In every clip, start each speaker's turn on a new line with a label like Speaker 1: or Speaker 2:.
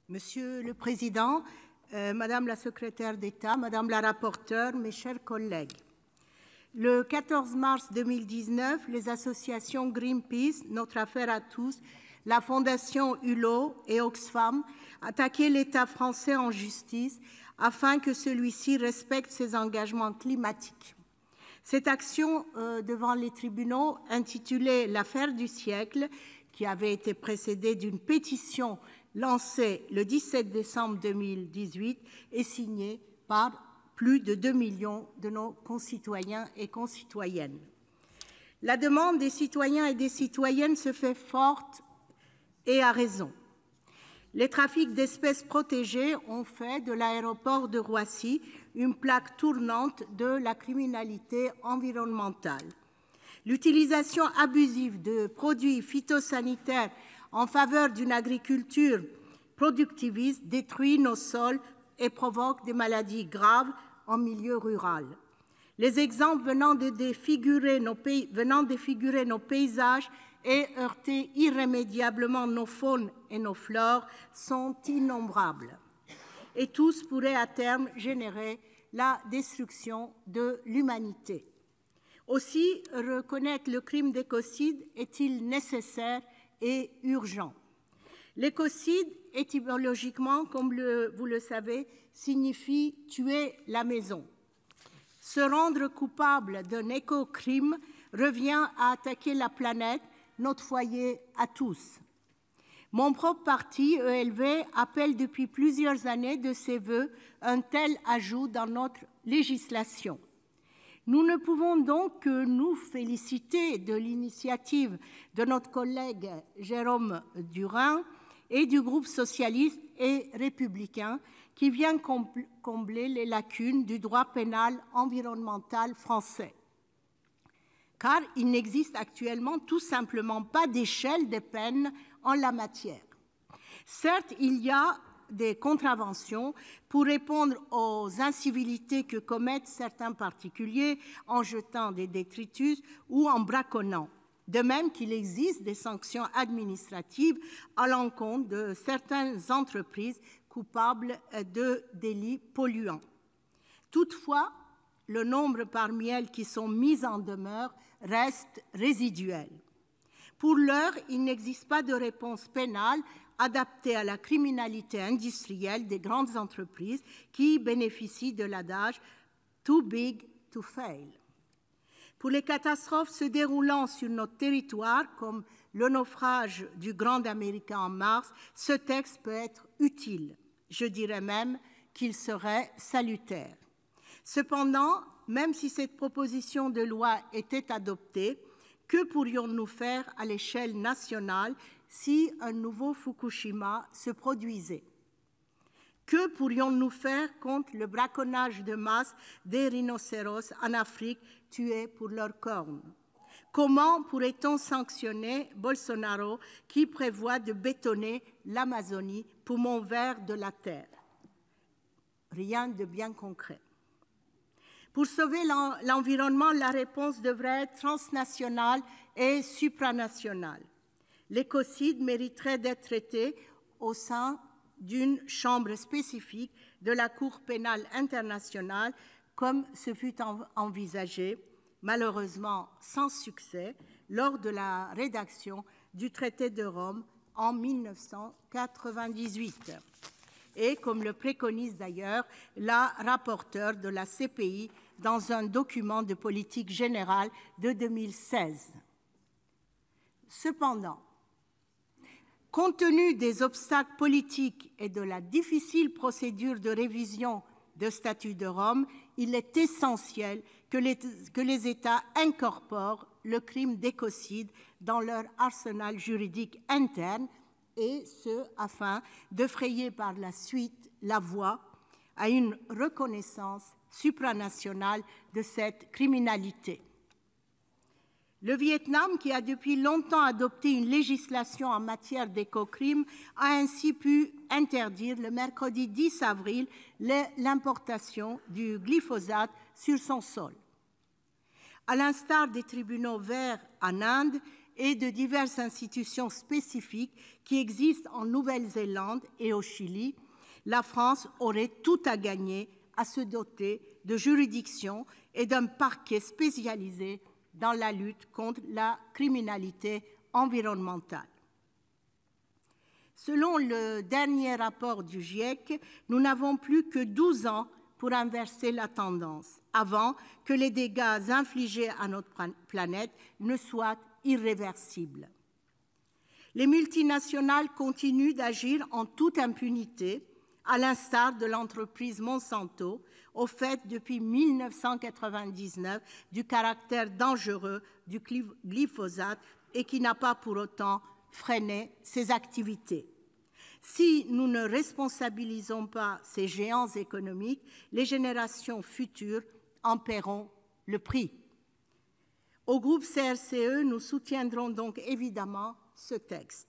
Speaker 1: Monsieur le Président, Madame la Secrétaire d'État, Madame la Rapporteure, mes chers collègues, le 14 mars 2019, les associations Greenpeace, Notre Affaire à tous, la Fondation Hulot et Oxfam attaquaient l'État français en justice afin que celui-ci respecte ses engagements climatiques. Cette action devant les tribunaux, intitulée « L'affaire du siècle », qui avait été précédée d'une pétition lancée le 17 décembre 2018, est signée par plus de 2 millions de nos concitoyens et concitoyennes. La demande des citoyens et des citoyennes se fait forte et à raison. Les trafics d'espèces protégées ont fait de l'aéroport de Roissy une plaque tournante de la criminalité environnementale. L'utilisation abusive de produits phytosanitaires en faveur d'une agriculture productiviste détruit nos sols et provoque des maladies graves en milieu rural. Les exemples venant de défigurer nos paysages et heurter irrémédiablement nos faunes et nos flores sont innombrables. Et tous pourraient à terme générer la destruction de l'humanité. Aussi, reconnaître le crime d'écocide est-il nécessaire et urgent. L'écocide, étymologiquement, comme vous le savez, signifie « tuer la maison ». Se rendre coupable d'un éco-crime revient à attaquer la planète, notre foyer à tous. Mon propre parti, ELV, appelle depuis plusieurs années de ses vœux un tel ajout dans notre législation. Nous ne pouvons donc que nous féliciter de l'initiative de notre collègue Jérôme Durain et du groupe socialiste et républicain qui vient combler les lacunes du droit pénal environnemental français. Car il n'existe actuellement tout simplement pas d'échelle des peines en la matière. Certes, il y a des contraventions pour répondre aux incivilités que commettent certains particuliers en jetant des détritus ou en braconnant. De même qu'il existe des sanctions administratives à l'encontre de certaines entreprises coupables de délits polluants. Toutefois, le nombre parmi elles qui sont mises en demeure reste résiduel. Pour l'heure, il n'existe pas de réponse pénale adaptée à la criminalité industrielle des grandes entreprises qui bénéficient de l'adage « too big to fail ». Pour les catastrophes se déroulant sur notre territoire, comme le naufrage du Grand Américain en mars, ce texte peut être utile. Je dirais même qu'il serait salutaire. Cependant, même si cette proposition de loi était adoptée, que pourrions-nous faire à l'échelle nationale si un nouveau Fukushima se produisait? Que pourrions-nous faire contre le braconnage de masse des rhinocéros en Afrique tués pour leurs cornes? Comment pourrait-on sanctionner Bolsonaro qui prévoit de bétonner l'Amazonie, poumon vert de la Terre? Rien de bien concret. Pour sauver l'environnement, la réponse devrait être transnationale et supranationale. L'écocide mériterait d'être traité au sein d'une chambre spécifique de la Cour pénale internationale, comme ce fut envisagé, malheureusement sans succès, lors de la rédaction du traité de Rome en 1998. Et comme le préconise d'ailleurs la rapporteure de la CPI dans un document de politique générale de 2016. Cependant, compte tenu des obstacles politiques et de la difficile procédure de révision du statut de Rome, il est essentiel que les États incorporent le crime d'écocide dans leur arsenal juridique interne, et ce, afin de frayer par la suite la voie à une reconnaissance supranationale de cette criminalité. Le Vietnam, qui a depuis longtemps adopté une législation en matière d'écocrime, a ainsi pu interdire le mercredi 10 avril l'importation du glyphosate sur son sol. À l'instar des tribunaux verts en Inde et de diverses institutions spécifiques qui existent en Nouvelle-Zélande et au Chili, la France aurait tout à gagner à se doter de juridictions et d'un parquet spécialisé dans la lutte contre la criminalité environnementale. Selon le dernier rapport du GIEC, nous n'avons plus que 12 ans pour inverser la tendance, avant que les dégâts infligés à notre planète ne soient irréversibles. Les multinationales continuent d'agir en toute impunité, à l'instar de l'entreprise Monsanto, au fait depuis 1999 du caractère dangereux du glyphosate et qui n'a pas pour autant freiné ses activités. Si nous ne responsabilisons pas ces géants économiques, les générations futures en paieront le prix. Au groupe CRCE, nous soutiendrons donc évidemment ce texte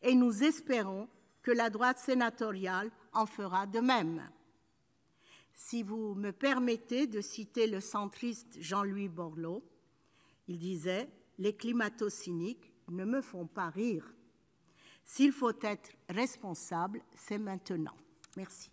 Speaker 1: et nous espérons que la droite sénatoriale en fera de même. Si vous me permettez de citer le centriste Jean-Louis Borloo, il disait « Les climato-cyniques ne me font pas rire. S'il faut être responsable, c'est maintenant. » Merci.